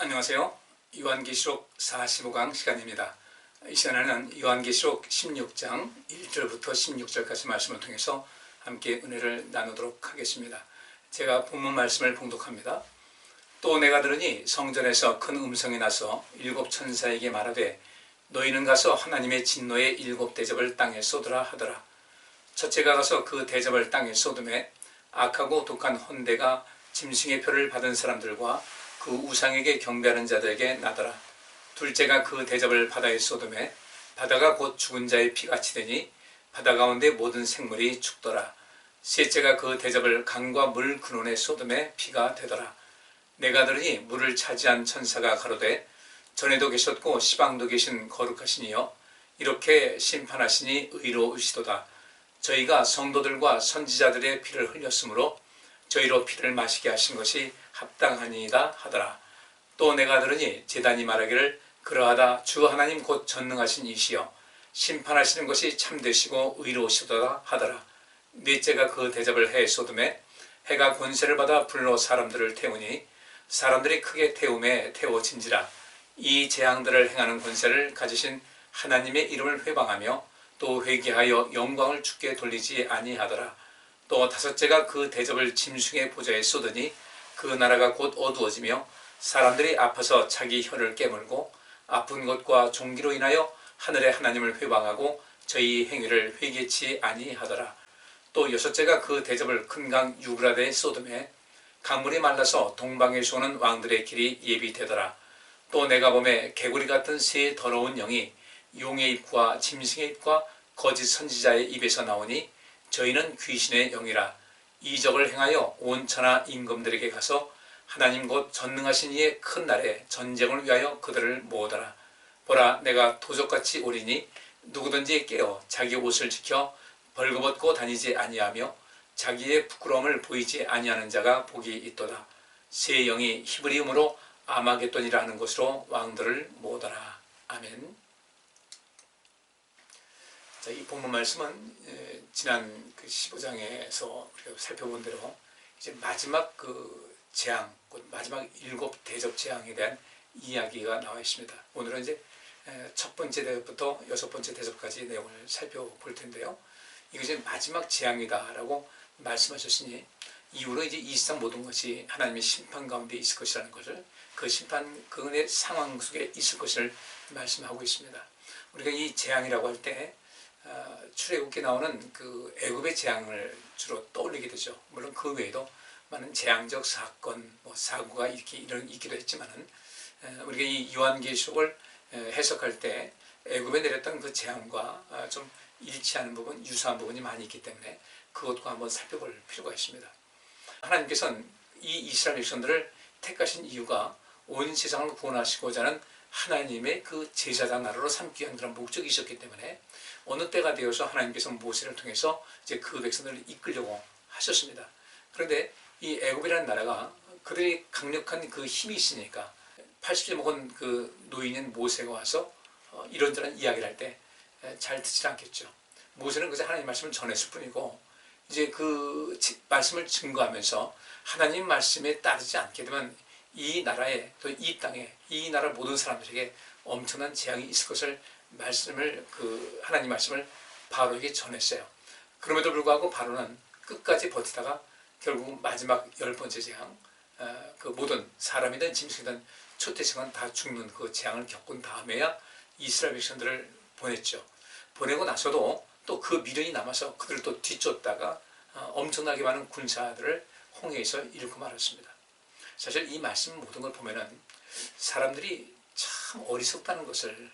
안녕하세요. 요한계시록 45강 시간입니다. 이 시간에는 요한계시록 16장 1절부터 16절까지 말씀을 통해서 함께 은혜를 나누도록 하겠습니다. 제가 본문 말씀을 봉독합니다. 또 내가 들으니 성전에서 큰 음성이 나서 일곱 천사에게 말하되 너희는 가서 하나님의 진노의 일곱 대접을 땅에 쏟으라 하더라. 첫째가 가서 그 대접을 땅에 쏟음에 악하고 독한 헌대가 짐승의 표를 받은 사람들과 그 우상에게 경배하는 자들에게 나더라. 둘째가 그 대접을 바다에 쏟음에 바다가 곧 죽은 자의 피같이 되니 바다 가운데 모든 생물이 죽더라. 셋째가 그 대접을 강과 물 근원에 쏟음에 피가 되더라. 내가 들으니 물을 차지한 천사가 가로되 전에도 계셨고 시방도 계신 거룩하신 이여 이렇게 심판하시니 의로우시도다. 저희가 성도들과 선지자들의 피를 흘렸으므로 저희로 피를 마시게 하신 것이 합당하니이다 하더라. 또 내가 들으니 제단이 말하기를 그러하다 주 하나님 곧 전능하신 이시여 심판하시는 것이 참되시고 의로우시도다 하더라. 넷째가 그 대접을 해 쏟음에 해가 권세를 받아 불로 사람들을 태우니 사람들이 크게 태움에 태워진지라. 이 재앙들을 행하는 권세를 가지신 하나님의 이름을 회방하며 또 회개하여 영광을 주께 돌리지 아니하더라. 또 다섯째가 그 대접을 짐승의 보좌에 쏟으니 그 나라가 곧 어두워지며 사람들이 아파서 자기 혀를 깨물고 아픈 것과 종기로 인하여 하늘의 하나님을 회방하고 저희 행위를 회개치 아니하더라. 또 여섯째가 그 대접을 큰 강 유브라데에 쏟음에 강물이 말라서 동방에서 오는 왕들의 길이 예비되더라. 또 내가 보매 개구리 같은 새 더러운 영이 용의 입과 짐승의 입과 거짓 선지자의 입에서 나오니 저희는 귀신의 영이라. 이적을 행하여 온 천하 임금들에게 가서 하나님 곧 전능하신 이의 큰 날에 전쟁을 위하여 그들을 모으더라. 보라 내가 도적같이 오리니 누구든지 깨어 자기 옷을 지켜 벌거벗고 다니지 아니하며 자기의 부끄러움을 보이지 아니하는 자가 복이 있도다. 새 영이 히브리음으로 아마겟돈이라 하는 곳으로 왕들을 모으더라. 아멘. 자, 이 본문 말씀은 지난 그 15장에서 우리가 살펴본 대로 이제 마지막 그 재앙, 마지막 일곱 대접 재앙에 대한 이야기가 나와 있습니다. 오늘은 이제 첫 번째 대접부터 여섯 번째 대접까지 내용을 살펴볼 텐데요. 이것이 마지막 재앙이다라고 말씀하셨으니 이후로 이제 이 세상 모든 것이 하나님의 심판 가운데 있을 것이라는 것을 그 심판 그의 상황 속에 있을 것을 말씀하고 있습니다. 우리가 이 재앙이라고 할 때 출애굽기에 나오는 그 애굽의 재앙을 주로 떠올리게 되죠. 물론 그 외에도 많은 재앙적 사건, 사고가 이렇게 있기도 했지만은 우리가 이 요한계시록을 해석할 때 애굽에 내렸던 그 재앙과 좀 일치하는 부분, 유사한 부분이 많이 있기 때문에 그것과 한번 살펴볼 필요가 있습니다. 하나님께서는 이 이스라엘 백성들을 택하신 이유가 온 세상을 구원하시고자 하는 하나님의 그 제사장 나라로 삼기 위한 그런 목적이 있었기 때문에 어느 때가 되어서 하나님께서 모세를 통해서 이제 그 백성들을 이끌려고 하셨습니다. 그런데 이 애굽이라는 나라가 그들이 강력한 그 힘이 있으니까 80세 먹은 그 노인인 모세가 와서 이런저런 이야기를 할 때 잘 듣지 않겠죠. 모세는 그저 하나님 말씀을 전했을 뿐이고 이제 그 말씀을 증거하면서 하나님 말씀에 따르지 않게 되면 이 나라에 또 이 땅에 이 나라 모든 사람들에게 엄청난 재앙이 있을 것을 말씀을 그 하나님 말씀을 바로에게 전했어요. 그럼에도 불구하고 바로는 끝까지 버티다가 결국 마지막 열 번째 재앙, 그 모든 사람이든 짐승이든 초태생은 다 죽는 그 재앙을 겪은 다음에야 이스라엘 백성들을 보냈죠. 보내고 나서도 또 그 미련이 남아서 그들을 또 뒤쫓다가 엄청나게 많은 군사들을 홍해에서 잃고 말았습니다. 사실 이 말씀 모든 걸 보면은 사람들이 참 어리석다는 것을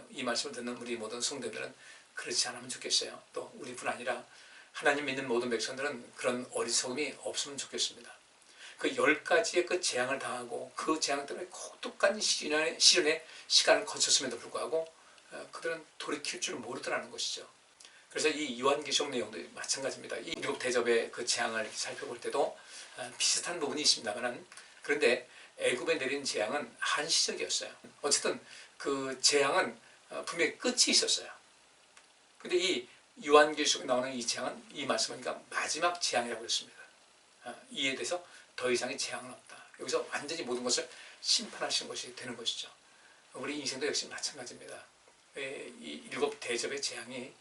이 말씀을 듣는 우리 모든 성도들은 그렇지 않으면 좋겠어요. 또 우리뿐 아니라 하나님 믿는 모든 백성들은 그런 어리석음이 없으면 좋겠습니다. 그 10가지의 그 재앙을 당하고 그 재앙 때문에 고독한 시련의 시간을 거쳤음에도 불구하고 그들은 돌이킬 줄 모르더라는 것이죠. 그래서 이 요한계시록 내용도 마찬가지입니다. 이 일곱 대접의 그 재앙을 살펴볼 때도 비슷한 부분이 있습니다만 그런데 애굽에 내린 재앙은 한시적이었어요. 어쨌든 그 재앙은 분명히 끝이 있었어요. 근데 이 요한계시록에 나오는 이 재앙은 이 말씀은 그러니까 마지막 재앙이라고 했습니다. 이에 대해서 더 이상의 재앙은 없다. 여기서 완전히 모든 것을 심판하신 것이 되는 것이죠. 우리 인생도 역시 마찬가지입니다. 이 일곱 대접의 재앙이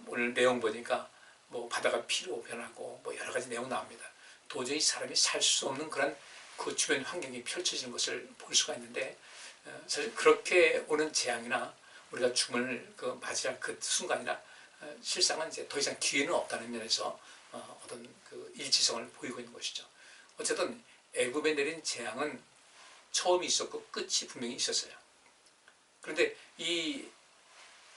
오늘 내용 보니까 뭐 바다가 피로 변하고 뭐 여러 가지 내용 나옵니다. 도저히 사람이 살 수 없는 그런 그 주변 환경이 펼쳐지는 것을 볼 수가 있는데, 사실 그렇게 오는 재앙이나 우리가 죽음을 맞이할 그 순간이나 실상은 이제 더 이상 기회는 없다는 면에서 어떤 그 일치성을 보이고 있는 것이죠. 어쨌든 애굽에 내린 재앙은 처음이 있었고 끝이 분명히 있었어요. 그런데 이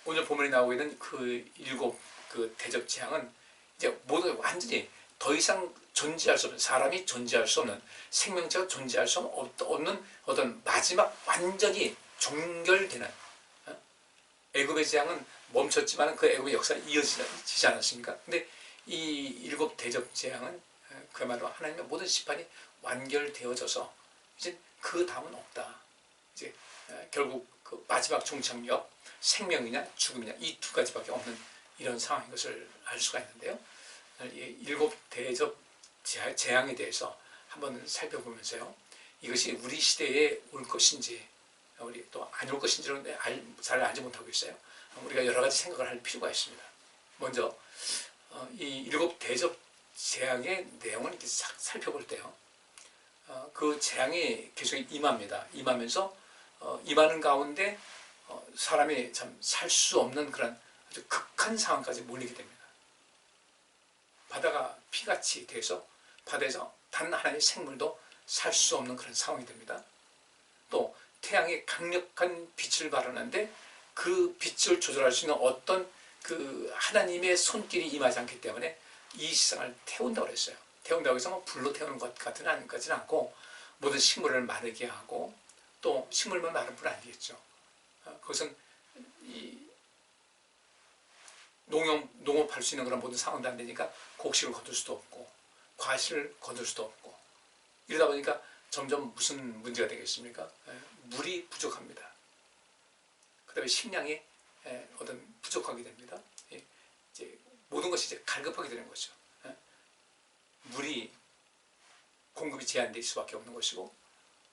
오늘 본문에 나오고 있는 그 일곱 그 대접 재앙은 이제 모두 완전히 더 이상 존재할 수 없는, 사람이 존재할 수 없는, 생명체가 존재할 수 없는 어떤 마지막 완전히 종결되는, 애굽의 재앙은 멈췄지만 그 애굽의 역사는 이어지지 않았습니까? 근데 이 일곱 대접 재앙은 그야말로 하나님의 모든 심판이 완결되어져서 이제 그 다음은 없다. 이제 결국 그 마지막 종착역, 생명이냐 죽음이냐 이 두 가지밖에 없는 이런 상황인 것을 알 수가 있는데요. 이 일곱 대접 재앙에 대해서 한번 살펴보면서요, 이것이 우리 시대에 올 것인지 우리 또 안 올 것인지는 잘 알지 못하고 있어요. 우리가 여러 가지 생각을 할 필요가 있습니다. 먼저 이 일곱 대접 재앙의 내용을 이렇게 싹 살펴볼 때요, 그 재앙이 계속 임합니다. 임하면서 임하는 가운데 사람이 참 살 수 없는 그런 아주 극한 상황까지 몰리게 됩니다. 바다가 피같이 돼서 바다에서 단 하나의 생물도 살 수 없는 그런 상황이 됩니다. 또 태양이 강력한 빛을 발하는데 그 빛을 조절할 수 있는 어떤 그 하나님의 손길이 임하지 않기 때문에 이 세상을 태운다고 그랬어요. 태운다고 해서 뭐 불로 태우는 것 같지는 않고 모든 식물을 마르게 하고, 또 식물만 마른 뿐 아니겠죠. 그것은 이 농업할 수 있는 그런 모든 상황도 안 되니까 곡식을 거둘 수도 없고 과실을 거둘 수도 없고, 이러다 보니까 점점 무슨 문제가 되겠습니까? 물이 부족합니다. 그 다음에 식량이 어떤 부족하게 됩니다. 이제 모든 것이 이제 갈급하게 되는 거죠. 물이 공급이 제한될 수밖에 없는 것이고,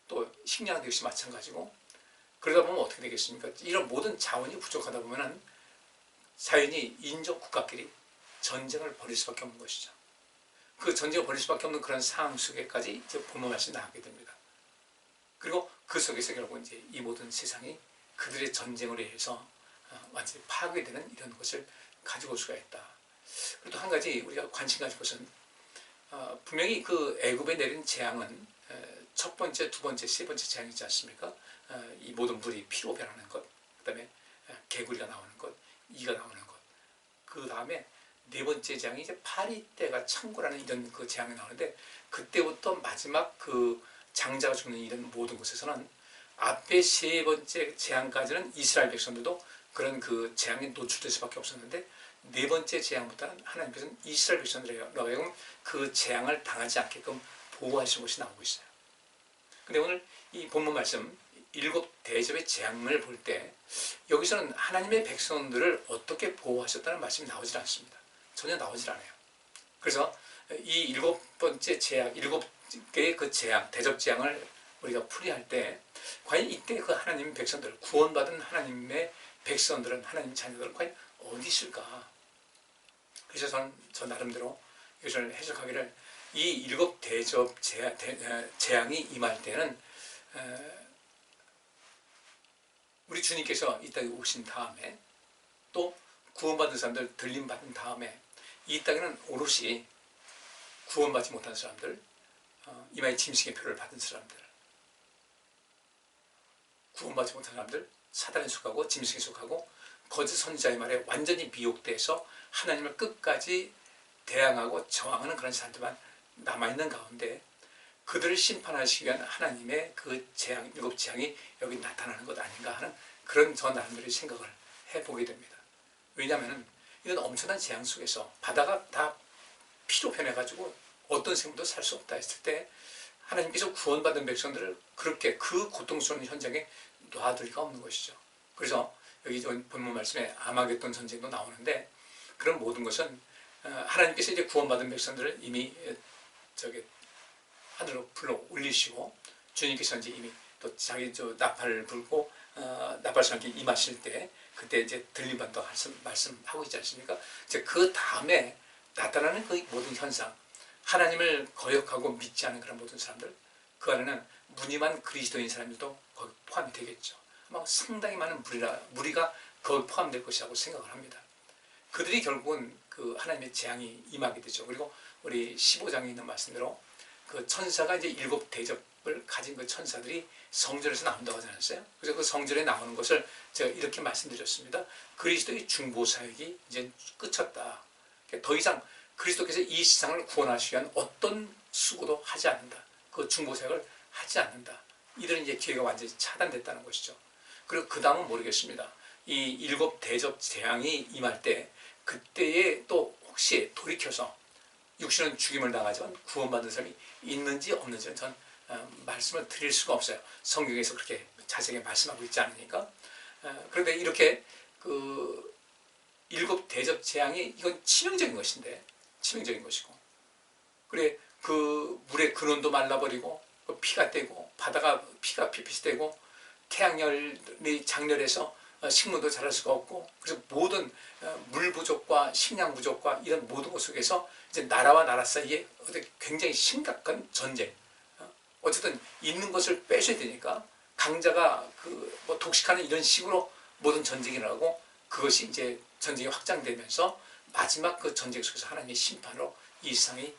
또 식량도 역시 마찬가지고, 그러다 보면 어떻게 되겠습니까? 이런 모든 자원이 부족하다 보면은 자연히 인종 국가끼리 전쟁을 벌일 수밖에 없는 것이죠. 그 전쟁을 벌일 수밖에 없는 그런 상황 속에까지 이제 본문 말씀이 나오게 됩니다. 그리고 그 속에서 결국 이제 이 모든 세상이 그들의 전쟁으로 인해서 완전히 파괴되는 이런 것을 가지고 올 수가 있다. 그리고 또 한 가지 우리가 관심 가질 것은, 분명히 그 애굽에 내린 재앙은 첫 번째, 두 번째, 세 번째 재앙이지 않습니까? 이 모든 물이 피로 변하는 것, 그 다음에 개구리가 나오는 것, 이가 나오는 것, 그 다음에 네 번째 재앙이 이제 파리떼가 창고라는 이런 그 재앙이 나오는데, 그때부터 마지막 그 장자가 죽는 이런 모든 곳에서는 앞에 세 번째 재앙까지는 이스라엘 백성들도 그런 그 재앙에 노출될 수밖에 없었는데, 네 번째 재앙부터는 하나님께서는 이스라엘 백성들에게 그 재앙을 당하지 않게끔 보호하시는 것이 나오고 있어요. 근데 오늘 이 본문 말씀 일곱 대접의 재앙을 볼 때 여기서는 하나님의 백성들을 어떻게 보호하셨다는 말씀이 나오질 않습니다. 전혀 나오질 않아요. 그래서 이 일곱 번째 재앙, 일곱 개의 그 재앙, 대접 재앙을 우리가 풀이할 때 과연 이때 그 하나님 백성들, 구원받은 하나님의 백성들은, 하나님 자녀들은 과연 어디 있을까? 그래서 저는 저 나름대로 이것을 해석하기를, 이 일곱 대접 재앙이 임할 때는 우리 주님께서 이 땅에 오신 다음에, 또 구원받은 사람들 들림받은 다음에 이 땅에는 오롯이 구원받지 못한 사람들, 이마에 짐승의 표를 받은 사람들, 구원받지 못한 사람들, 사단에 속하고 짐승에 속하고 거짓 선지자의 말에 완전히 미혹돼서 하나님을 끝까지 대항하고 저항하는 그런 사람들만 남아있는 가운데, 그들을 심판하시기 위한 하나님의 그 재앙, 일곱 재앙이 여기 나타나는 것 아닌가 하는 그런 저 나름대로의 생각을 해보게 됩니다. 왜냐하면 이런 엄청난 재앙 속에서 바다가 다 피로 변해가지고 어떤 생물도 살 수 없다 했을 때, 하나님께서 구원받은 백성들을 그렇게 그 고통스러운 현장에 놔둘 리가 없는 것이죠. 그래서 여기 본문 말씀에 아마겟돈 전쟁도 나오는데, 그런 모든 것은 하나님께서 이제 구원받은 백성들을 이미 저기 하늘로 불러 올리시고 주님께서 이제 이미 또 자기 나팔을 불고 나팔선께 임하실 때 그때 이제 들림받도 말씀하고 있지 않습니까? 이제 그 다음에 나타나는 그 모든 현상, 하나님을 거역하고 믿지 않은 그런 모든 사람들, 그 안에는 무늬만 그리스도인 사람들도 거기 포함이 되겠죠. 아마 상당히 많은 무리가 거기 포함될 것이라고 생각을 합니다. 그들이 결국은 그 하나님의 재앙이 임하게 되죠. 그리고 우리 15장에 있는 말씀대로 그 천사가 이제 7 대접을 가진 그 천사들이 성전에서 나온다고 하지 않았어요? 그래서 그 성전에 나오는 것을 제가 이렇게 말씀드렸습니다. 그리스도의 중보 사역이 이제 끝쳤다. 더 이상 그리스도께서 이 세상을 구원하시기 위한 어떤 수고도 하지 않는다. 그 중보 사역을 하지 않는다. 이들은 이제 기회가 완전히 차단됐다는 것이죠. 그리고 그 다음은 모르겠습니다. 이 7 대접 재앙이 임할 때 그때에 또 혹시 돌이켜서 육신은 죽임을 당하지만 구원받은 사람이 있는지 없는지는 전 말씀을 드릴 수가 없어요. 성경에서 그렇게 자세하게 말씀하고 있지 않으니까. 그런데 이렇게 그 7 대접 재앙이 이건 치명적인 것인데, 치명적인 것이고, 그래 그 물의 근원도 말라버리고 피가 떼고 바다가 피가 피빛이 되고 태양열이 장렬해서 식물도 자랄 수가 없고, 그래서 모든 물 부족과 식량 부족과 이런 모든 것 속에서 이제 나라와 나라 사이에 굉장히 심각한 전쟁, 어쨌든 있는 것을 빼셔야 되니까 강자가 뭐 독식하는 이런 식으로 모든 전쟁이 일어나고, 그것이 이제 전쟁이 확장되면서 마지막 그 전쟁 속에서 하나님의 심판으로 이 세상이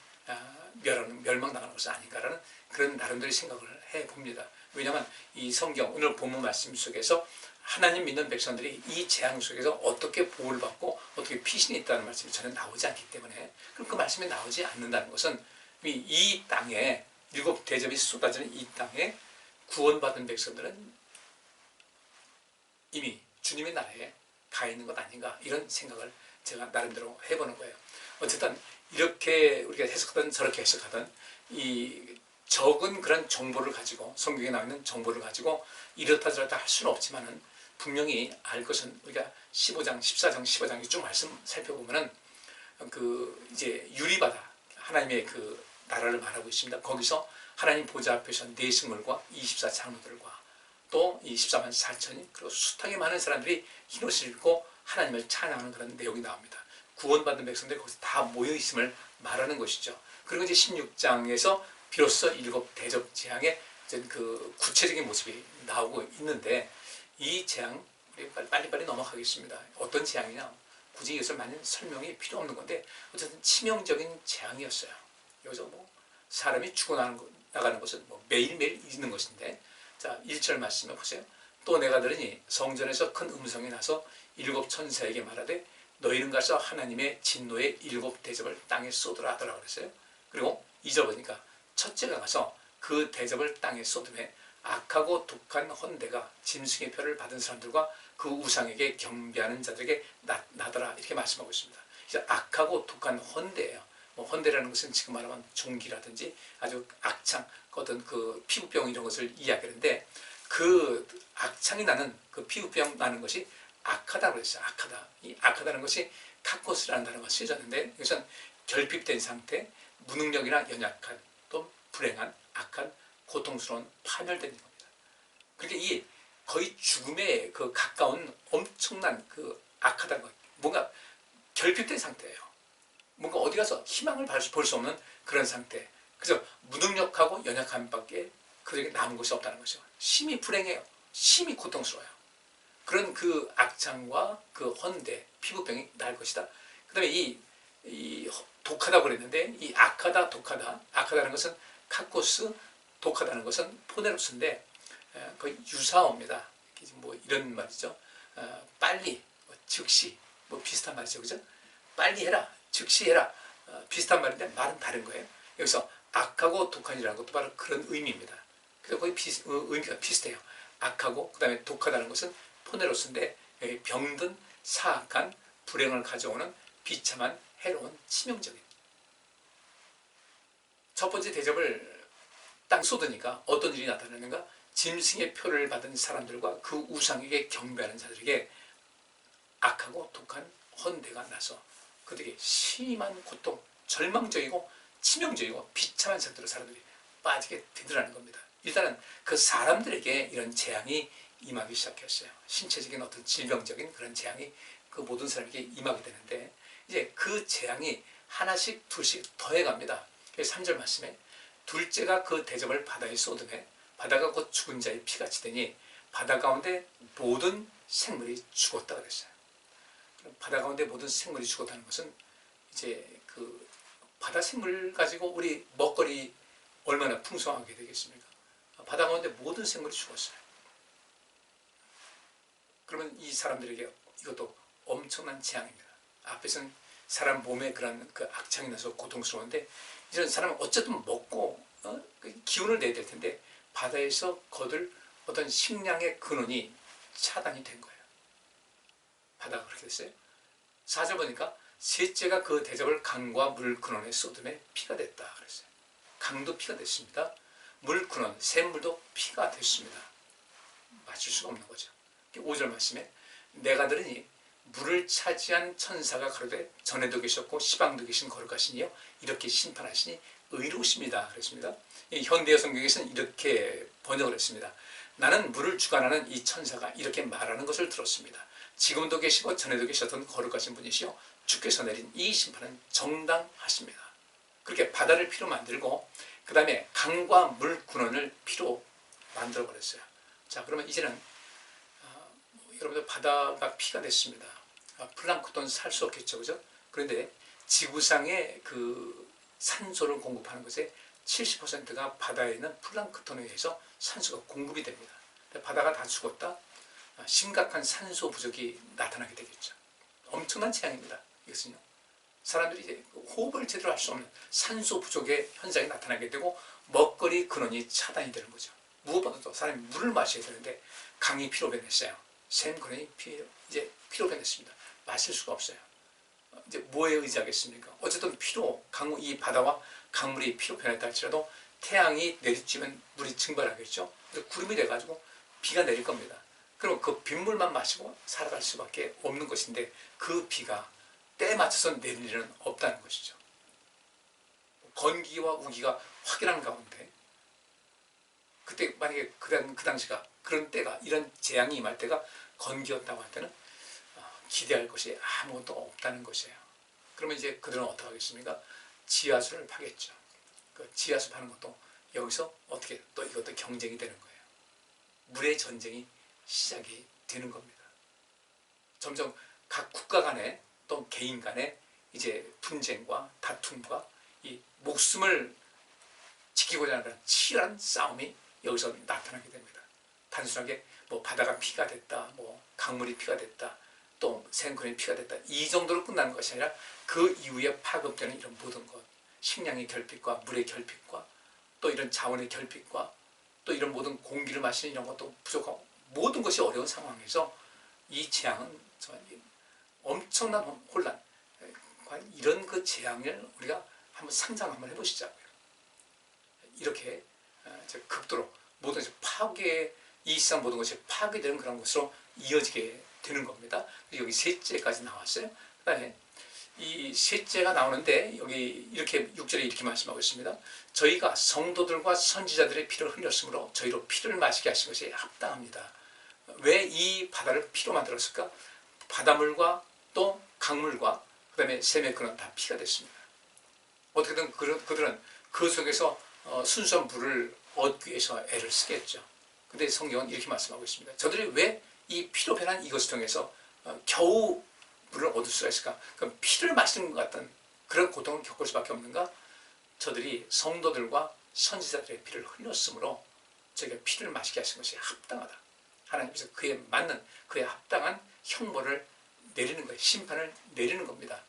멸망당하는 것은 아닌가라는 그런 나름대로 생각을 해봅니다. 왜냐하면 이 성경 오늘 본문 말씀 속에서 하나님 믿는 백성들이 이 재앙 속에서 어떻게 보호를 받고 어떻게 피신이 있다는 말씀이 전혀 나오지 않기 때문에, 그럼 그 말씀이 나오지 않는다는 것은 이 땅에 7 대접이 쏟아지는 이 땅에 구원받은 백성들은 이미 주님의 나라에 가 있는 것 아닌가, 이런 생각을 제가 나름대로 해보는 거예요. 어쨌든 이렇게 우리가 해석하든 저렇게 해석하든 이 적은 그런 정보를 가지고, 성경에 나와 있는 정보를 가지고 이렇다 저렇다 할 수는 없지만은 분명히 알 것은, 우리가 15장, 14장, 15장 쭉 말씀 살펴보면은 그 이제 유리바다, 하나님의 그 나라를 말하고 있습니다. 거기서 하나님 보좌 앞에서 내승물과 24 장로들과 또 이 14만 4천이, 그리고 숱하게 많은 사람들이 흰옷을 입고 하나님을 찬양하는 그런 내용이 나옵니다. 구원받은 백성들이 거기서 다 모여 있음을 말하는 것이죠. 그리고 이제 16장에서 비로소 7 대접 재앙의 그 구체적인 모습이 나오고 있는데, 이 재앙 우리 빨리빨리 넘어가겠습니다. 어떤 재앙이냐, 굳이 이것을 많은 설명이 필요 없는 건데 어쨌든 치명적인 재앙이었어요. 여기서 뭐 사람이 죽어나가는 것은 뭐 매일매일 있는 것인데, 자 1절 말씀해 보세요. 또 내가 들으니 성전에서 큰 음성이 나서 7 천사에게 말하되 너희는 가서 하나님의 진노의 7 대접을 땅에 쏟으라 하더라 그랬어요. 그리고 2절 보니까 첫째가 가서 그 대접을 땅에 쏟음에 악하고 독한 헌대가 짐승의 표를 받은 사람들과 그 우상에게 경배하는 자들에게 나더라, 이렇게 말씀하고 있습니다. 이제 악하고 독한 헌대예요. 뭐 헌대라는 것은 지금 말하면 종기라든지 아주 악창, 어떤 그 피부병 이런 것을 이야기하는데, 그 악창이 나는 그 피부병 나는 것이 악하다고 그랬어요. 악하다. 이 악하다는 것이 카코스라는 단어가 쓰여졌는데, 이것은 결핍된 상태, 무능력이나 연약한, 또 불행한, 악한, 고통스러운, 파멸된 겁니다. 그러니까 이 거의 죽음에 그 가까운 엄청난 그 악하다는 것, 뭔가 결핍된 상태예요. 뭔가 어디 가서 희망을 볼 수 없는 그런 상태. 그래서 무능력하고 연약함밖에 그들에게 남은 것이 없다는 것이죠. 심히 불행해요. 심히 고통스러워요. 그런 그 악창과 그 헌대, 피부병이 날 것이다. 그 다음에 이 독하다고 그랬는데, 이 악하다, 독하다, 악하다는 것은 카코스, 독하다는 것은 포네로스인데 거의 유사어입니다. 뭐 이런 말이죠. 빨리, 즉시, 뭐 비슷한 말이죠, 그죠? 빨리 해라, 즉시 해라, 비슷한 말인데 말은 다른 거예요. 여기서 악하고 독한이라는 것도 바로 그런 의미입니다. 그래서 거의 의미가 비슷해요. 악하고 그 다음에 독하다는 것은 포네로스인데, 병든 사악한 불행을 가져오는 비참한 해로운 치명적인, 첫 번째 대접을 땅 쏟으니까 어떤 일이 나타나는가? 짐승의 표를 받은 사람들과 그 우상에게 경배하는 자들에게 악하고 독한 헌대가 나서 그들에게 심한 고통, 절망적이고 치명적이고 비참한 상태로 사람들이 빠지게 되더라는 겁니다. 일단은 그 사람들에게 이런 재앙이 임하기 시작했어요. 신체적인 어떤 질병적인 그런 재앙이 그 모든 사람에게 임하게 되는데, 이제 그 재앙이 하나씩 둘씩 더해갑니다. 3절 말씀에 둘째가 그 대접을 바다에 쏟음에 바다가 곧 죽은 자의 피같이 되니 바다 가운데 모든 생물이 죽었다 그랬어요. 바다 가운데 모든 생물이 죽었다는 것은 이제 그 바다 생물 가지고 우리 먹거리 얼마나 풍성하게 되겠습니까? 바다 가운데 모든 생물이 죽었어요. 그러면 이 사람들에게 이것도 엄청난 재앙입니다. 앞에서는 사람 몸에 그런 그 악창이 나서 고통스러운데, 이런 사람은 어쨌든 먹고 기운을 내야 될 텐데 바다에서 거둘 어떤 식량의 근원이 차단이 된 거예요. 바다가 그렇게 됐어요. 4절 보니까 셋째가 그 대접을 강과 물 근원에 쏟음에 피가 됐다 그랬어요. 강도 피가 됐습니다. 물 근원, 샘물도 피가 됐습니다. 맞출 수가 없는 거죠. 5절 말씀에 내가 들으니 물을 차지한 천사가 가로되 전에도 계셨고 시방도 계신 거룩하시니요 이렇게 심판하시니 의로우십니다 그랬습니다. 현대어 성경에서는 이렇게 번역을 했습니다. 나는 물을 주관하는 이 천사가 이렇게 말하는 것을 들었습니다. 지금도 계시고 전에도 계셨던 거룩하신 분이시요 주께서 내린 이 심판은 정당하십니다. 그렇게 바다를 피로 만들고 그 다음에 강과 물 근원을 피로 만들어 버렸어요. 자, 그러면 이제는 여러분들 바다가 피가 됐습니다. 플랑크톤은 살 수 없겠죠, 그죠? 그런데 지구상의 그 산소를 공급하는 것의 70%가 바다에 있는 플랑크톤에 의해서 산소가 공급이 됩니다. 바다가 다 죽었다? 심각한 산소 부족이 나타나게 되겠죠. 엄청난 재앙입니다. 이것은요. 사람들이 이제 호흡을 제대로 할 수 없는 산소 부족의 현상이 나타나게 되고 먹거리 근원이 차단이 되는 거죠. 무엇보다도 사람이 물을 마셔야 되는데 강이 피로 변했어요. 샘 근원이 이제 피로 변했습니다. 마실 수가 없어요. 이제 뭐에 의지하겠습니까? 어쨌든 피로, 이 바다와 강물이 피로 변했다 할지라도 태양이 내리쬐면 물이 증발하겠죠. 그래서 구름이 돼가지고 비가 내릴 겁니다. 그럼 그 빗물만 마시고 살아갈 수밖에 없는 것인데 그 비가 때에 맞춰서 내릴 일은 없다는 것이죠. 건기와 우기가 확연한 가운데 그때 만약에 그 당시가 그런 때가 이런 재앙이 임할 때가 건기였다고 할 때는 기대할 것이 아무것도 없다는 것이에요. 그러면 이제 그들은 어떻게 하겠습니까? 지하수를 파겠죠. 그 지하수 파는 것도 여기서 어떻게 또 이것도 경쟁이 되는 거예요. 물의 전쟁이 시작이 되는 겁니다. 점점 각 국가 간에 또 개인 간에 이제 분쟁과 다툼과 이 목숨을 지키고자 하는 치열한 싸움이 여기서 나타나게 됩니다. 단순하게 뭐 바다가 피가 됐다, 뭐 강물이 피가 됐다, 또 생선이 피가 됐다 이 정도로 끝나는 것이 아니라 그 이후에 파급되는 이런 모든 것, 식량의 결핍과 물의 결핍과 또 이런 자원의 결핍과 또 이런 모든 공기를 마시는 이런 것도 부족하고 모든 것이 어려운 상황에서 이 재앙은 정말 엄청난 혼란, 과연 이런 그 재앙을 우리가 한번 상상 한번 해보시자고요. 이렇게 극도로 모든 것이 이 세상 모든 것이 파괴되는 그런 것으로 이어지게 되는 겁니다. 여기 셋째까지 나왔어요. 그 다음에 이 셋째가 나오는데 여기 이렇게 6절에 이렇게 말씀하고 있습니다. 저희가 성도들과 선지자들의 피를 흘렸으므로 저희로 피를 마시게 하신 것이 합당합니다. 왜 이 바다를 피로 만들었을까? 바닷물과 또 강물과 그 다음에 샘의 근원 다 피가 됐습니다. 어떻게든 그들은 그 속에서 순수한 물을 얻기 위해서 애를 쓰겠죠. 근데 성경은 이렇게 말씀하고 있습니다. 저들이 왜 이 피로 변한 이것을 통해서 겨우 물을 얻을 수가 있을까? 그럼 피를 마시는 것 같은 그런 고통을 겪을 수밖에 없는가? 저들이 성도들과 선지자들의 피를 흘렸으므로 저희가 피를 마시게 하신 것이 합당하다. 하나님께서 그에 맞는 그에 합당한 형벌을 내리는 거예요. 심판을 내리는 겁니다.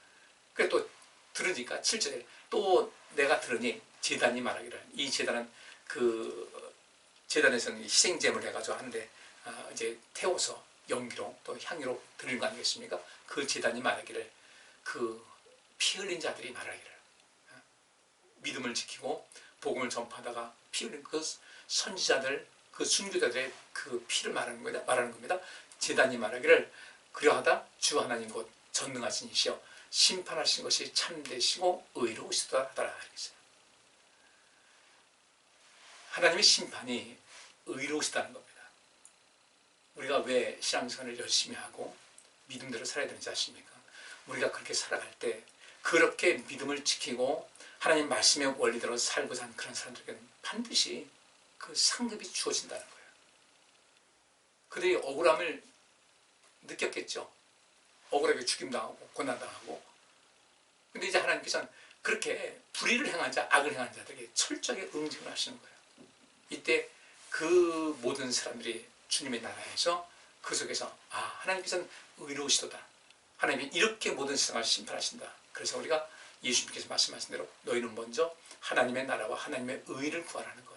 그래 또 들으니까 7절에 또 내가 들으니 제단이 말하기를, 이 제단은 그 제단에서는 희생제물을 해가지고 하는데 이제 태워서 연기로 또 향유로 드리는 거 아니겠습니까? 그 제단이 말하기를, 그 피 흘린 자들이 말하기를, 믿음을 지키고 복음을 전파하다가 피 흘린 그 선지자들, 그 순교자들의 그 피를 말하는 겁니다. 제단이 말하기를 그러하다 주 하나님 곧 전능하신 이시여 심판하신 것이 참되시고 의로우시도다 하더라. 하나님의 심판이 의로우시다는 겁니다. 우리가 왜 신앙생활을 열심히 하고 믿음대로 살아야 되는지 아십니까? 우리가 그렇게 살아갈 때 그렇게 믿음을 지키고 하나님 말씀의 원리대로 살고자 하는 그런 사람들에게는 반드시 그 상급이 주어진다는 거예요. 그들이 억울함을 느꼈겠죠. 억울하게 죽임당하고 고난당하고. 근데 이제 하나님께서는 그렇게 불의를 행한 자, 악을 행한 자들에게 철저하게 응징을 하시는 거예요. 이때 그 모든 사람들이 주님의 나라에서 그 속에서 하나님께서는 의로우시도다. 하나님이 이렇게 모든 세상을 심판하신다. 그래서 우리가 예수님께서 말씀하신 대로 너희는 먼저 하나님의 나라와 하나님의 의를 구하라는 것.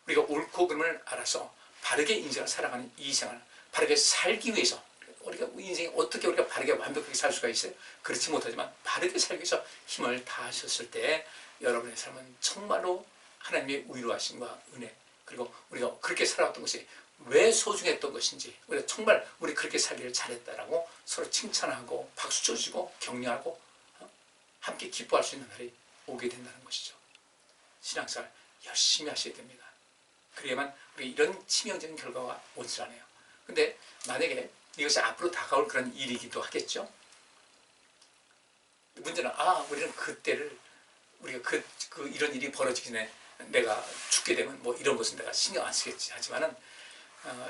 우리가 옳고 그름을 알아서 바르게 인생을 살아가는 이 생활, 바르게 살기 위해서 우리가 인생이 어떻게 우리가 바르게 완벽하게 살 수가 있어요? 그렇지 못하지만 바르게 살기 위해서 힘을 다하셨을 때 여러분의 삶은 정말로 하나님의 의로하심과 은혜, 그리고 우리가 그렇게 살아왔던 것이 왜 소중했던 것인지, 우리가 정말 우리 그렇게 살기를 잘했다라고 서로 칭찬하고 박수 쳐주고 격려하고 함께 기뻐할 수 있는 날이 오게 된다는 것이죠. 신앙생활 열심히 하셔야 됩니다. 그래야만 우리 이런 치명적인 결과가 오질 않아요. 근데 만약에 이것이 앞으로 다가올 그런 일이기도 하겠죠. 문제는 우리는 그때를 우리가 이런 일이 벌어지기 전에 내가 죽게 되면 뭐 이런 것은 내가 신경 안 쓰겠지 하지만은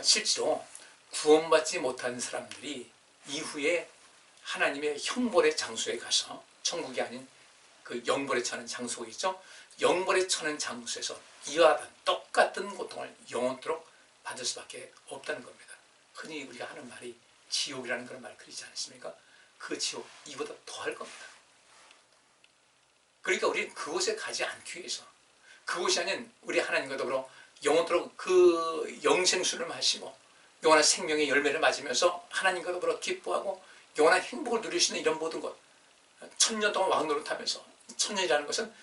실제로 구원받지 못한 사람들이 이후에 하나님의 형벌의 장소에 가서, 천국이 아닌 그 영벌에 처하는 장소가 있죠. 영벌에 처하는 장소에서 이와 똑같은 고통을 영원토록 받을 수밖에 없다는 겁니다. 흔히 우리가 하는 말이 지옥이라는 그런 말 그러지 않습니까? 그 지옥 이보다 더할 겁니다. 그러니까 우리는 그곳에 가지 않기 위해서, 그곳이 아닌 우리 하나님과 더불어 영원토록 그 영생수를 마시고 영원한 생명의 열매를 맞으면서 하나님과 더불어 기뻐하고 영원한 행복을 누릴 수 있는 이런 모든 것, 1000년 동안 왕노릇하면서, 1000년이라는 것은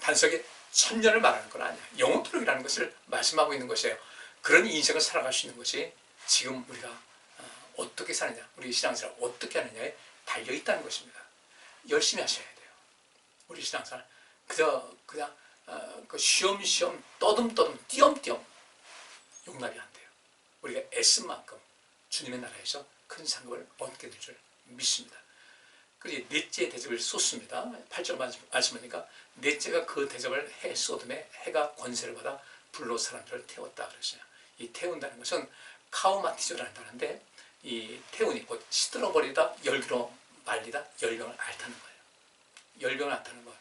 단순하게 1000년을 말하는 건 아니야. 영원토록이라는 것을 말씀하고 있는 것이에요. 그런 인생을 살아갈 수 있는 것이 지금 우리가 어떻게 사느냐, 우리 신앙생활 어떻게 하느냐에 달려있다는 것입니다. 열심히 하셔야 돼요. 우리 신앙생활 그냥 그 쉬엄쉬엄 떠듬떠듬 띄엄띄엄 용납이 안 돼요. 우리가 애쓴 만큼 주님의 나라에서 큰 상급을 얻게 될 줄 믿습니다. 그리고 넷째 대접을 쏟습니다. 8절 말씀하니까 넷째가 그 대접을 해 쏟음에 해가 권세를 받아 불로 사람들을 태웠다 그랬어요. 이 태운다는 것은 카우마티조라는 단어인데, 이 태운이 곧 시들어버리다, 열기로 말리다, 열병을 앓다는 거예요. 열병을 앓다는 거.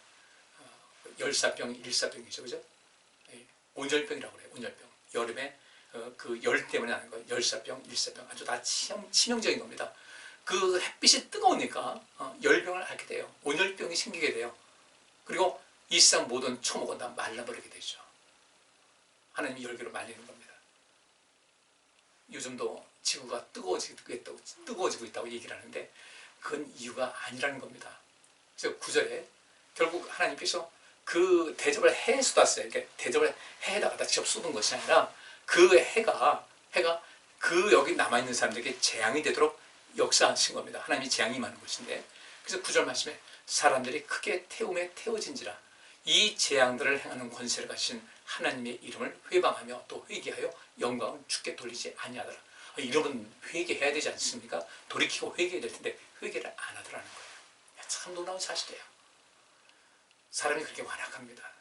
열사병, 일사병이죠, 그죠? 온열병이라고 그래요. 온열병. 여름에 그 열 때문에 나는 거예요. 열사병, 일사병. 아주 다 치명적인 겁니다. 그 햇빛이 뜨거우니까 열병을 앓게 돼요. 온열병이 생기게 돼요. 그리고 이 세상 모든 초목은 다 말라버리게 되죠. 하나님이 열기로 말리는 겁니다. 요즘도 지구가 뜨거워지고 있다고 얘기를 하는데 그건 이유가 아니라는 겁니다. 그래서 9절에 결국 하나님께서 그 대접을 해에 쏟았어요. 이렇게 대접을 해에다가 직접 쏟은 것이 아니라 그 해가 그 여기 남아있는 사람들에게 재앙이 되도록 역사하신 겁니다. 하나님이 재앙이 임하는 것인데, 그래서 9절 말씀에 사람들이 크게 태움에 태워진지라 이 재앙들을 행하는 권세를 가진 하나님의 이름을 회방하며 또 회개하여 영광을 주께 돌리지 아니하더라. 이러면 회개해야 되지 않습니까? 돌이키고 회개해야 될 텐데 회개를 안 하더라는 거예요. 참 놀라운 사실이에요. 사람이 그렇게 완악합니다.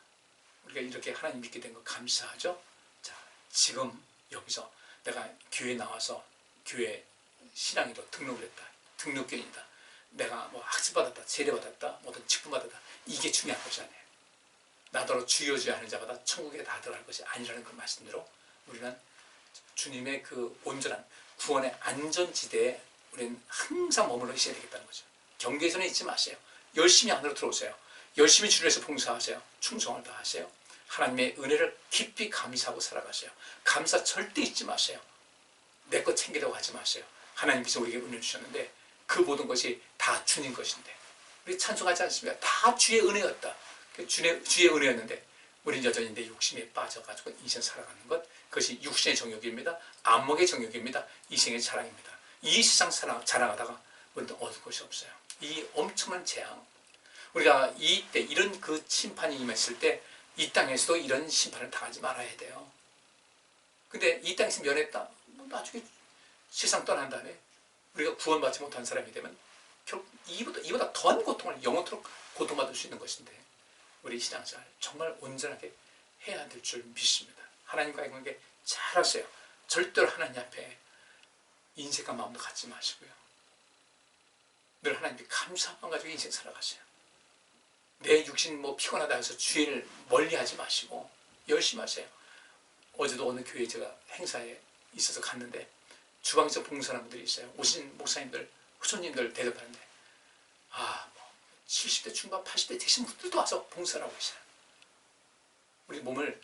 우리가 이렇게 하나님 믿게 된 거 감사하죠? 자, 지금 여기서 내가 교회 나와서 교회 신앙이로 등록을 했다. 등록교인이다. 내가 뭐 학습받았다, 세례받았다, 뭐든 직분받았다. 이게 중요한 것이 아니에요. 나더러 주여 주여 하는 자마다 천국에 다 들어갈 것이 아니라는 그 말씀대로 우리는 주님의 그 온전한 구원의 안전지대에 우리는 항상 머물러 있어야 되겠다는 거죠. 경계선에 있지 마세요. 열심히 안으로 들어오세요. 열심히 주를 위해서 봉사하세요. 충성을 다하세요. 하나님의 은혜를 깊이 감사하고 살아가세요. 감사 절대 잊지 마세요. 내 것 챙기려고 하지 마세요. 하나님께서 우리에게 은혜를 주셨는데 그 모든 것이 다 주님 것인데, 우리 찬송하지 않습니까? 다 주의 은혜였다. 주의 은혜였는데 우리는 여전히 내 욕심에 빠져가지고 인생 살아가는 것, 그것이 육신의 정욕입니다. 안목의 정욕입니다. 이생의 자랑입니다. 이 세상 자랑하다가 우리는 얻을 것이 없어요. 이 엄청난 재앙, 우리가 이때 이런 그 심판이 임했을 때 이 땅에서도 이런 심판을 당하지 말아야 돼요. 근데 이 땅에서 면했다, 나중에 세상 떠난 다음에 우리가 구원받지 못한 사람이 되면 결국 이보다 더한 고통을 영원토록 고통받을 수 있는 것인데, 우리 신앙생활 정말 온전하게 해야 될 줄 믿습니다. 하나님과의 관계 잘하세요. 절대로 하나님 앞에 인색한 마음도 갖지 마시고요. 늘 하나님께 감사함만 가지고 인생 살아가세요. 내 육신 피곤하다 해서 주일 멀리하지 마시고 열심히 하세요. 어제도 어느 교회 제가 행사에 있어서 갔는데 주방에서 봉사하는 분들이 있어요. 오신 목사님들, 후손님들 대접하는데 70대 중반, 80대 되신 분들도 와서 봉사를 하고 계셔요. 우리 몸을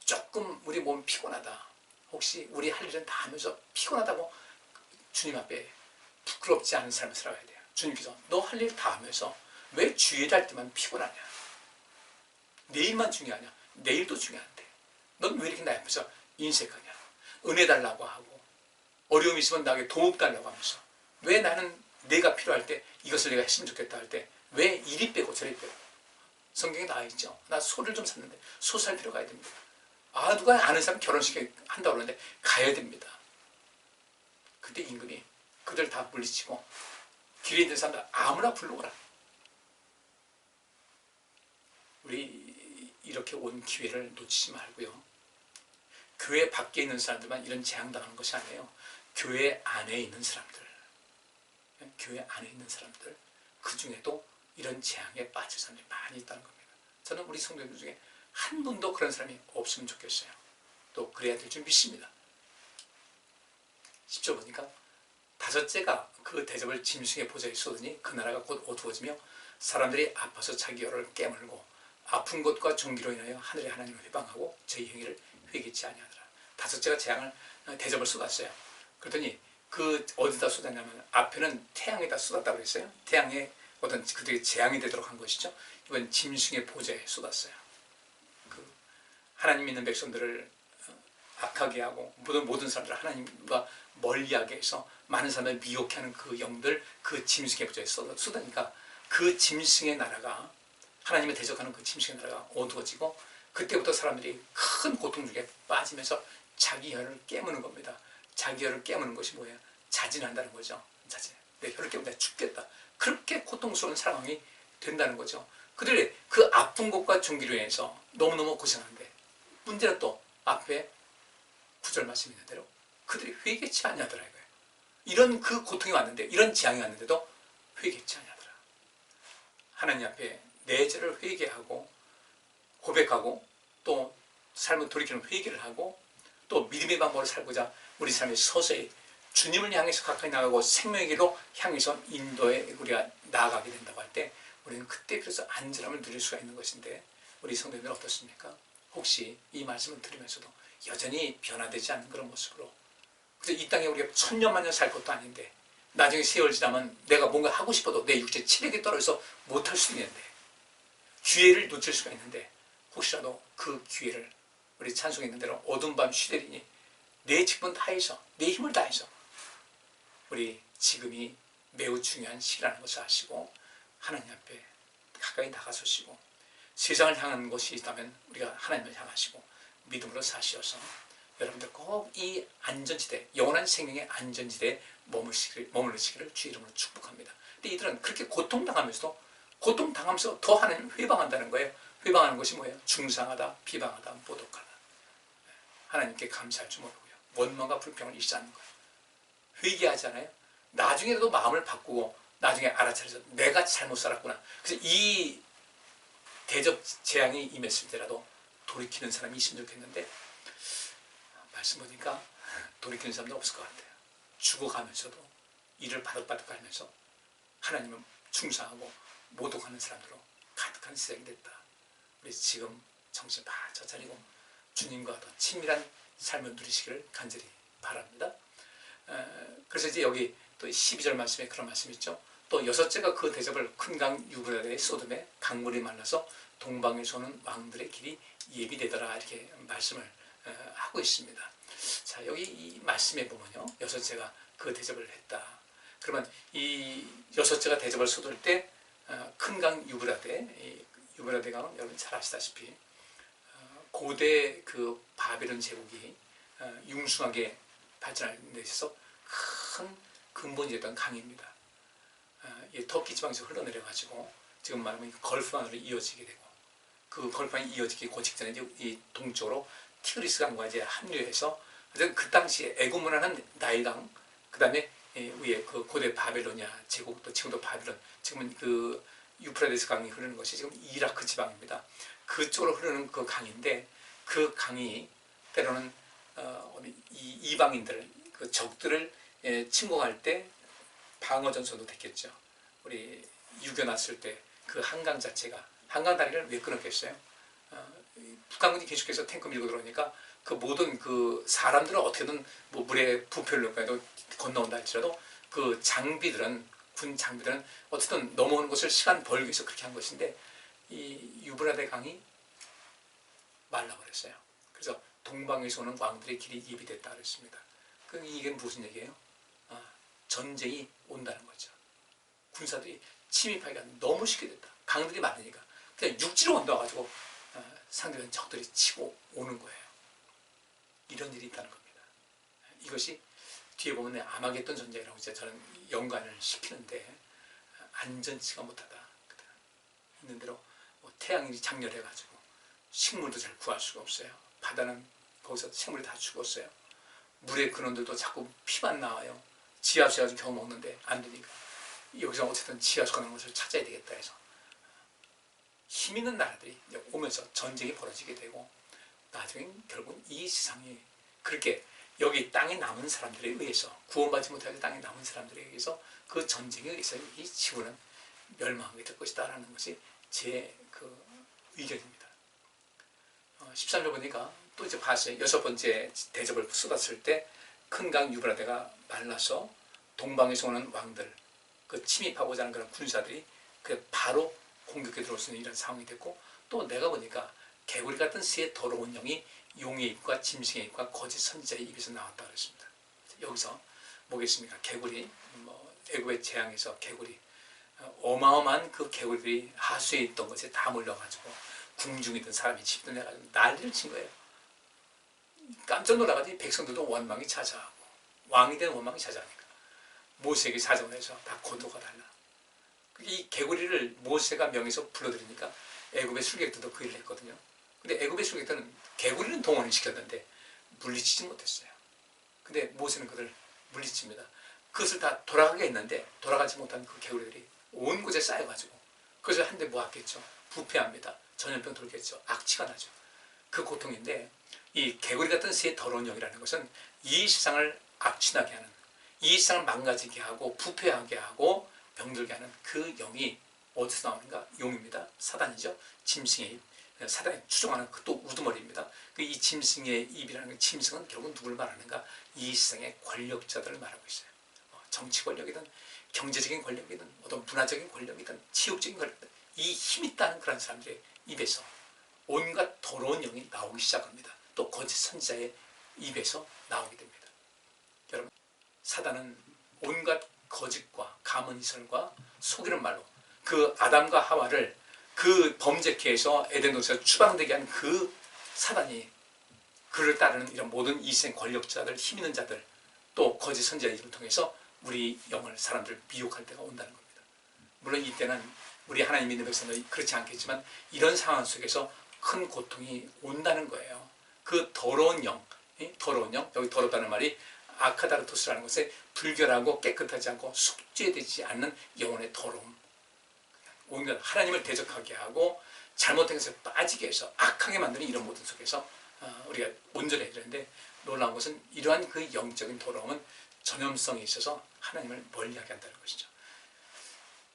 조금 우리 몸 피곤하다, 혹시 우리 할 일은 다 하면서 피곤하다고 주님 앞에 부끄럽지 않은 삶을 살아가야 돼요. 주님께서 너 할 일 다 하면서 왜 주일 할 때만 피곤하냐, 내일만 중요하냐, 내일도 중요한데 넌 왜 이렇게 나 앞에서 인색하냐, 은혜 달라고 하고 어려움이 있으면 나에게 도움 달라고 하면서 왜 나는 내가 필요할 때 이것을 내가 했으면 좋겠다 할 때 왜 이리 빼고 저리 빼고. 성경에 나와 있죠. 나 소를 좀 샀는데 소 살 필요 가야 됩니다. 누가 아는 사람 결혼식 한다고 그러는데 가야 됩니다. 그때 임금이 그들 다 물리치고 길에 있는 사람들 아무나 불러오라. 우리 이렇게 온 기회를 놓치지 말고요. 교회 밖에 있는 사람들만 이런 재앙당하는 것이 아니에요. 교회 안에 있는 사람들, 교회 안에 있는 사람들, 그 중에도 이런 재앙에 빠질 사람들이 많이 있다는 겁니다. 저는 우리 성도들 중에 한 분도 그런 사람이 없으면 좋겠어요. 또 그래야 될 줄 믿습니다. 10절 보니까 다섯째가 그 대접을 짐승의 보좌에 쏟으니 그 나라가 곧 어두워지며 사람들이 아파서 자기 혀를 깨물고 아픈 것과 종기로 인하여 하늘의 하나님을 회방하고 저희 행위를 회개치 아니하더라. 다섯째가 재앙을 대접을 쏟았어요. 그랬더니 그 어디다 쏟았냐면 앞에는 태양에다 쏟았다고 그랬어요. 태양에 어떤 그들이 재앙이 되도록 한 것이죠. 이번 짐승의 보좌에 쏟았어요. 그 하나님 믿는 백성들을 악하게 하고 모든 사람들을 하나님과 멀리하게 해서 많은 사람을 미혹해 하는 그 영들, 그 짐승의 보좌에 쏟으니까 그 짐승의 나라가, 하나님을 대적하는 그 짐승의 나라가 어두워지고 그때부터 사람들이 큰 고통 중에 빠지면서 자기 혀를 깨무는 겁니다. 자기 혀를 깨무는 것이 뭐예요? 자진한다는 거죠. 자진. 내 혀를 깨면 내가 죽겠다. 그렇게 고통스러운 상황이 된다는 거죠. 그들이 그 아픈 것과 종기로 인해서 너무너무 고생하는데, 문제는 또 앞에 9절 말씀 있는 대로 그들이 회개치 아니하더라 이거예요. 이런 그 고통이 왔는데, 이런 재앙이 왔는데도 회개치 아니하더라. 하나님 앞에 내 죄를 회개하고 고백하고 또 삶을 돌이키는 회개를 하고 또 믿음의 방법을 살고자 우리 삶이 서서히 주님을 향해서 가까이 나가고 생명의 길로 향해서 인도에 우리가 나아가게 된다고 할 때 우리는 그때 그래서 안전함을 누릴 수가 있는 것인데, 우리 성도님들 어떻습니까? 혹시 이 말씀을 들으면서도 여전히 변화되지 않는 그런 모습으로, 그래서 이 땅에 우리가 천년만년 살 것도 아닌데 나중에 세월 지나면 내가 뭔가 하고 싶어도 내 육체 체력이 떨어져서 못할 수 있는데, 기회를 놓칠 수가 있는데, 혹시라도 그 기회를 우리 찬송에 있는 대로 어두운 밤 쉬되리니 내 직분 다해서 내 힘을 다해서 우리 지금이 매우 중요한 시기라는 것을 아시고 하나님 앞에 가까이 나가서시고, 세상을 향한 것이 있다면 우리가 하나님을 향하시고 믿음으로 사시어서 여러분들 꼭 이 안전지대, 영원한 생명의 안전지대에 머무르시기를 주 이름으로 축복합니다. 근데 이들은 그렇게 고통당하면서도 고통당하면서 더 하나님을 회방한다는 거예요. 회방하는 것이 뭐예요? 중상하다, 비방하다, 모독하다. 하나님께 감사할 줄 모르고요. 원망과 불평을 잊지 않는 거예요. 회개하잖아요. 나중에도 마음을 바꾸고 나중에 알아차려서 내가 잘못 살았구나. 그래서 이 대접 재앙이 임했을 때라도 돌이키는 사람이 있으면 좋겠는데, 말씀 보니까 돌이키는 사람도 없을 것 같아요. 죽어가면서도 이를 바득바득 갈면서 하나님은 충성하고 모독하는 사람들로 가득한 세상이 됐다. 우리 지금 정신 바짝 차리고 주님과 더 친밀한 삶을 누리시기를 간절히 바랍니다. 그래서 이제 여기 또 12절 말씀에 그런 말씀이 있죠. 또 여섯째가 그 대접을 큰 강 유브라데의 쏟음에 강물이 말라서 동방에서 오는 왕들의 길이 예비되더라, 이렇게 말씀을 하고 있습니다. 자, 여기 이 말씀에 보면요, 여섯째가 그 대접을 했다. 그러면 이 여섯째가 대접을 쏟을 때 큰 강 유브라데, 이 유브라데 강은 여러분 잘 아시다시피 고대 그 바벨론 제국이 융숭하게 발전하는 데 있어서 큰 근본이었던 강입니다. 이 터키 지방에서 흘러내려가지고 지금 말하면 걸프만으로 이어지게 되고, 그 걸프만이 이어지기 그 직전에 이제 이 동쪽으로 티그리스 강과 이제 합류해서 그 당시에 애굽 문화는 나일강, 그 다음에 위에 그 고대 바벨로니아 제국, 또 지금도 바벨론, 지금은 그 유프라데스 강이 흐르는 것이 지금 이라크 지방입니다. 그쪽으로 흐르는 그 강인데, 그 강이 때로는 이 이방인들, 그 적들을 침공할 때 방어 전선도 됐겠죠. 우리 유교 났을 때 그 한강 자체가, 한강 다리를 왜 끊었겠어요? 북한군이 계속해서 탱크 밀고 들어오니까 그 모든 그 사람들은 어떻게든 뭐 물에 부표를 넣고 건너온다 할지라도 그 장비들은, 군 장비들은 어쨌든 넘어오는 것을 시간 벌기 위해서 그렇게 한 것인데, 이 유브라데 강이 말라버렸어요. 그래서 동방에서 오는 왕들의 길이 입이 됐다 그랬습니다. 그럼 이게 무슨 얘기예요? 전쟁이 온다는 거죠. 군사들이 침입하기가 너무 쉽게 됐다. 강들이 많으니까 그냥 육지로 온다가지고 상대방 적들이 치고 오는 거예요. 이런 일이 있다는 겁니다. 이것이 뒤에 보면 아마겟돈 전쟁이라고 이제 저는 연관을 시키는데, 안전치가 못하다. 있는 대로 태양이 장렬해가지고 식물도 잘 구할 수가 없어요. 바다는 거기서 생물이 다 죽었어요. 물의 근원들도 자꾸 피만 나와요. 지하수 가지고 겨우 먹는데 안 되니까 여기서 어쨌든 지하수가 나오는 것을 찾아야 되겠다 해서 힘 있는 나라들이 오면서 전쟁이 벌어지게 되고, 나중에 결국 이 세상이 그렇게 여기 땅에 남은 사람들에 의해서, 구원받지 못하게 땅에 남은 사람들에 의해서 그 전쟁에 의해서 이 지구는 멸망하게 될 것이다 라는 것이 제 그 의견입니다. 13절 보니까 또 이제 봤어요. 6번째 대접을 쏟았을 때 큰 강 유브라데가 말라서 동방에서 오는 왕들, 그 침입하고자 하는 그런 군사들이 그 바로 공격에 들어올 수 있는 이런 상황이 됐고, 또 내가 보니까 개구리 같은 새 더러운 영이 용의 입과 짐승의 입과 거짓 선지자의 입에서 나왔다 그랬습니다. 여기서 뭐겠습니까? 개구리, 애굽의 재앙에서 개구리, 어마어마한 그 개구리들이 하수에 있던 것에 다 몰려가지고 궁중이든 사람이 집든 해가지고 난리를 친 거예요. 깜짝 놀라가지고 백성들도 원망이 찾아하고, 왕이 된 원망이 찾아하니까 모세에게 사정을 해서 다 거두가 달라. 이 개구리를 모세가 명해서 불러들이니까 애굽의 술객들도 그 일을 했거든요. 근데 애굽의 술객들은 개구리는 동원을 시켰는데 물리치지 못했어요. 근데 모세는 그들 물리칩니다. 그것을 다 돌아가게 했는데 돌아가지 못한 그 개구리들이 온 곳에 쌓여가지고 그것을 한 대 모았겠죠. 부패합니다. 전염병 돌겠죠. 악취가 나죠. 그 고통인데, 이 개구리 같은 새 더러운 영이라는 것은 이 세상을 악취나게 하는, 이 세상을 망가지게 하고 부패하게 하고 병들게 하는 그 영이 어디서 나오는가? 용입니다. 사단이죠. 짐승의 입, 사단이 추종하는 그 또 우두머리입니다. 이 짐승의 입이라는 짐승은 결국은 누구를 말하는가? 이 세상의 권력자들을 말하고 있어요. 정치 권력이든 경제적인 권력이든 어떤 문화적인 권력이든 체육적인 권력이든 이 힘 있다는 그런 사람들의 입에서 온갖 더러운 영이 나오기 시작합니다. 또 거짓 선지자의 입에서 나오게 됩니다. 여러분, 사단은 온갖 거짓과 가문이설과 속이는 말로 그 아담과 하와를 그 범죄케 해서 에덴 동산에서 추방되게 한 그 사단이, 그를 따르는 이런 모든 이생 권력자들, 힘 있는 자들, 또 거짓 선지자의 입을 통해서 우리 영을, 사람들을 미혹할 때가 온다는 겁니다. 물론 이때는 우리 하나님 믿는 백성들이 그렇지 않겠지만 이런 상황 속에서 큰 고통이 온다는 거예요. 그 더러운 영, 여기 더럽다는 말이 아카다르토스라는 것에 불결하고 깨끗하지 않고 속죄되지 않는 영혼의 더러움, 온갖 하나님을 대적하게 하고 잘못된 것에 빠지게 해서 악하게 만드는 이런 모든 속에서 우리가 온전해야 되는데, 놀라운 것은 이러한 그 영적인 더러움은 전염성이 있어서 하나님을 멀리하게 한다는 것이죠.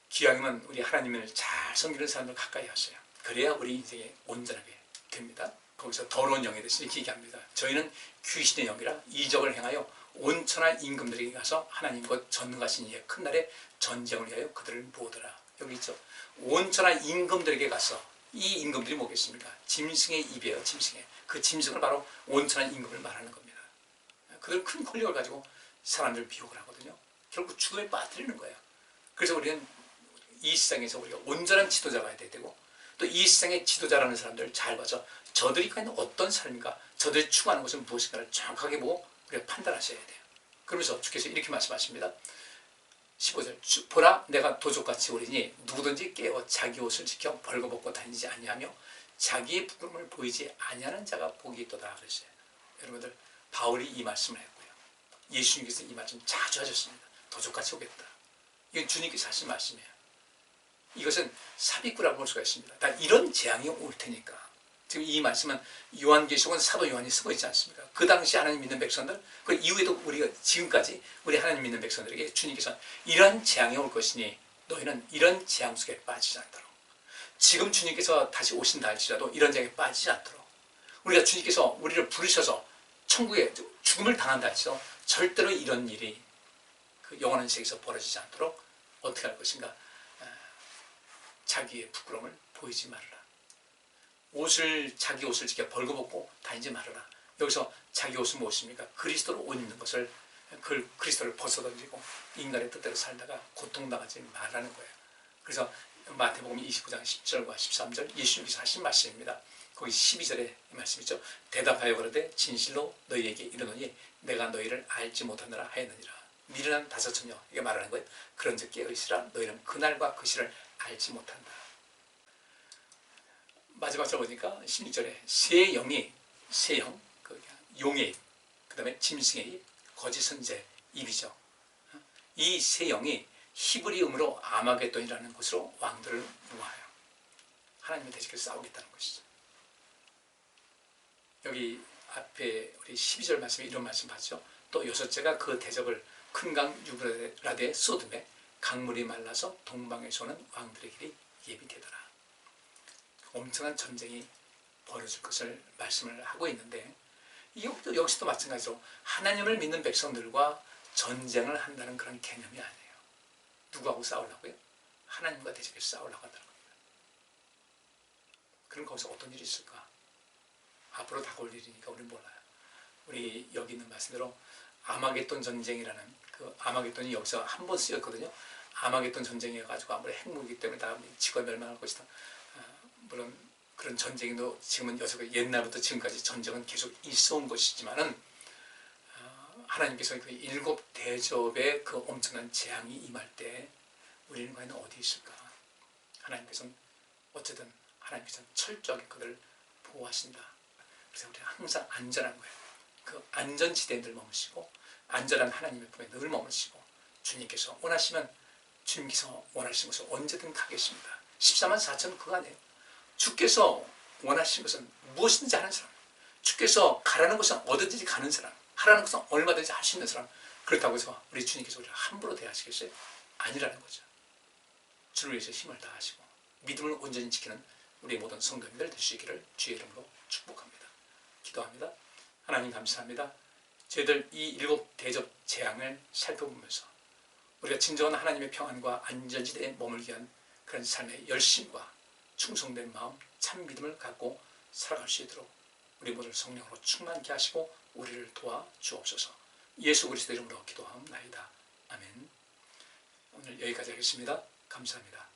기왕이면 우리 하나님을 잘 섬기는 사람을 가까이 하세요. 그래야 우리 인생이 온전하게 됩니다. 거기서 더러운 영에 대해서 이렇게 얘기합니다. 저희는 귀신의 영이라 이적을 행하여 온천한 임금들에게 가서 하나님 곧 전능하신 이의 큰 날에 전쟁을 위하여 그들을 모으더라. 여기 있죠. 온천한 임금들에게 가서, 이 임금들이 뭐겠습니까? 짐승의 입이에요. 짐승의. 그 짐승을 바로 온천한 임금을 말하는 겁니다. 그들은 큰 권력을 가지고 사람들을 미혹을 하거든요. 결국 죽음에 빠뜨리는 거예요. 그래서 우리는 이 세상에서 우리가 온전한 지도자가 돼야 되고, 또 이 세상의 지도자라는 사람들을 잘 봐서 저들이 과연 어떤 삶인가, 저들이 추구하는 것은 무엇인가를 정확하게 보고 우리가 판단하셔야 돼요. 그러면서 주께서 이렇게 말씀하십니다. 15절, 보라 내가 도적같이 오리니 누구든지 깨어 자기 옷을 지켜 벌거벗고 다니지 아니하며 자기의 부끄러움을 보이지 아니하는 자가 복이 있도다 그랬어요. 여러분들, 바울이 이 말씀을 했고요. 예수님께서 이 말씀 자주 하셨습니다. 도적같이 오겠다. 이건 주님께서 하신 말씀이에요. 이것은 삽입구라고 볼 수가 있습니다. 다 이런 재앙이 올 테니까. 지금 이 말씀은 요한계시록은 사도 요한이 쓰고 있지 않습니까? 그 당시 하나님 믿는 백성들, 그 이후에도 우리가 지금까지 우리 하나님 믿는 백성들에게 주님께서 이런 재앙이 올 것이니 너희는 이런 재앙 속에 빠지지 않도록, 지금 주님께서 다시 오신다 할지라도 이런 재앙에 빠지지 않도록, 우리가 주님께서 우리를 부르셔서 천국에 죽음을 당한다 할지라도 절대로 이런 일이 그 영원한 세계에서 벌어지지 않도록 어떻게 할 것인가? 자기의 부끄러움을 보이지 말아라. 자기 옷을 지켜 벌거벗고 다니지 말아라. 여기서 자기 옷은 무엇입니까? 그리스도로 옷 입는 것을, 그리스도를 벗어던지고 인간의 뜻대로 살다가 고통당하지 말라는 거예요. 그래서 마태복음 29장 10절과 13절 예수님께서 하신 말씀입니다. 거기 12절에 말씀이죠. 대답하여 그러되 진실로 너희에게 이르노니 내가 너희를 알지 못하느라 하였느니라. 미련한 다섯 처녀, 이게 말하는 거예요. 그런즉 깨어있으라. 너희는 그날과 그 시를 알지 못한다. 마지막 절 보니까 16절에 새 영이, 새 영, 용의 입, 그 다음에 짐승의 입, 거짓 선지자의 입이죠. 이 새 영이 히브리음으로 아마겟돈이라는 곳으로 왕들을 모아요. 하나님의 대적에서 싸우겠다는 것이죠. 여기 앞에 우리 12절 말씀에 이런 말씀 봤죠. 또 여섯째가 그 대적을 큰 강 유브라데에 쏟음에 강물이 말라서 동방에서 오는 왕들의 길이 예비되더라. 엄청난 전쟁이 벌어질 것을 말씀을 하고 있는데, 여기서도 마찬가지로 하나님을 믿는 백성들과 전쟁을 한다는 그런 개념이 아니에요. 누구하고 싸우려고요? 하나님과 대적해서 싸우려고 한다는 겁니다. 그럼 거기서 어떤 일이 있을까? 앞으로 다가올 일이니까 우리는 몰라요. 우리 여기 있는 말씀대로 아마겟돈 전쟁이라는, 그 아마겟돈이 여기서 한 번 쓰였거든요. 아마겟돈 전쟁이어가지고 아무리 핵무기 때문에 다 지구가 멸망할 것이다. 물론 그런 전쟁도 지금은 옛날부터 지금까지 전쟁은 계속 있어온 것이지만은, 하나님께서 그 일곱 대접의 그 엄청난 재앙이 임할 때 우리는 과연 어디 있을까? 하나님께서는 어쨌든 하나님께서는 철저하게 그들을 보호하신다. 그래서 우리는 항상 안전한 거예요. 그 안전지대에 늘 머무시고 안전한 하나님의 품에 늘 머무시고, 주님께서 원하시면 주님께서 원하시는 것을 언제든 가겠습니다. 14만 4천 그거 아니에요. 주께서 원하시는 것은 무엇이든지 하는 사람, 주께서 가라는 것은 어디든지 가는 사람, 하라는 것은 얼마든지 할 수 있는 사람, 그렇다고 해서 우리 주님께서 우리를 함부로 대하시겠어요? 아니라는 거죠. 주를 위해서 힘을 다하시고 믿음을 온전히 지키는 우리 모든 성도님들 되시기를 주의 이름으로 축복합니다. 기도합니다. 하나님 감사합니다. 저희들 이 일곱 대접 재앙을 살펴보면서 우리가 진정한 하나님의 평안과 안전지대에 머물기 위한 그런 삶의 열심과 충성된 마음, 참 믿음을 갖고 살아갈 수 있도록 우리 모두를 성령으로 충만케 하시고 우리를 도와 주옵소서. 예수 그리스도 이름으로 기도하옵나이다. 아멘. 오늘 여기까지 하겠습니다. 감사합니다.